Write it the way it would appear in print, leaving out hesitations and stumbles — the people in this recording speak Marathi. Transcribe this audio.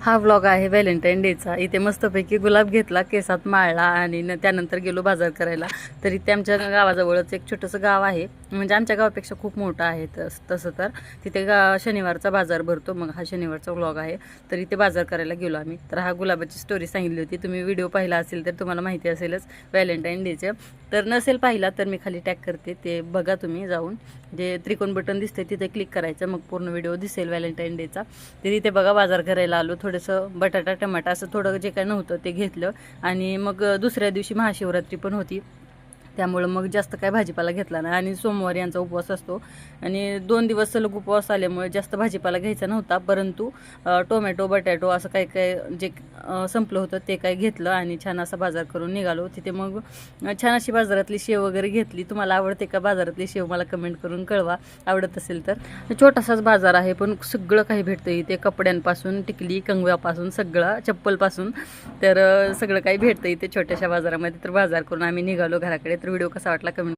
हा व्लॉग आहे व्हॅलेंटाईन डेचा। इथे मस्तपैकी गुलाब घेतला, केसात माळला आणि त्यानंतर गेलो बाजार करायला। तर इथे आमच्या गावाजवळच एक छोटंसं गाव आहे, म्हणजे आमच्या गावापेक्षा खूप मोठं आहे। तसं तर तिथे शनिवारचा बाजार भरतो। मग हा शनिवारचा व्लॉग आहे। तर इथे बाजार करायला गेलो आम्ही। तर हा गुलाबाची स्टोरी सांगितली होती, तुम्ही व्हिडिओ पाहिला असेल तर तुम्हाला माहिती असेलच व्हॅलेंटाईन डेचं। तर नसेल पाहिला तर मी खाली टॅग करते, ते बघा तुम्ही जाऊन। जे त्रिकोण बटन दिसते तिथे क्लिक करायचं, मग पूर्ण व्हिडिओ दिसेल व्हॅलेंटाईन डेचा। तर इथे बघा बाजार करायला आलो, थोडंसं बटाटा टमाटा असं थोडं जे काय नव्हतं ते घेतलं। आणि मग दुसऱ्या दिवशी महाशिवरात्री पण होती, त्यामुळं मग जास्त काय भाजीपाला घेतला नाही। आणि सोमवारी यांचा उपवास असतो आणि 2 दिवस सलग उपवास आल्यामुळे जास्त भाजीपाला घ्यायचा नव्हता, परंतु टोमॅटो बटॅटो असं काय काय जे संपलं होतं ते काय घेतलं आणि छान असा बाजार करून निघालो। तिथे मग छान अशी बाजारातली शेव वगैरे घेतली। तुम्हाला आवडते का बाजारातली शेव, मला कमेंट करून कळवा आवडत असेल तर। छोटासाच बाजार आहे पण सगळं काही भेटतं इथे, कपड्यांपासून टिकली कंगव्यापासून सगळं, चप्पलपासून, तर सगळं काही भेटतं इथे छोट्याशा बाजारामध्ये। तर बाजार करून आम्ही निघालो घराकडे। तर व्हिडिओ कसा वाटला कमेंट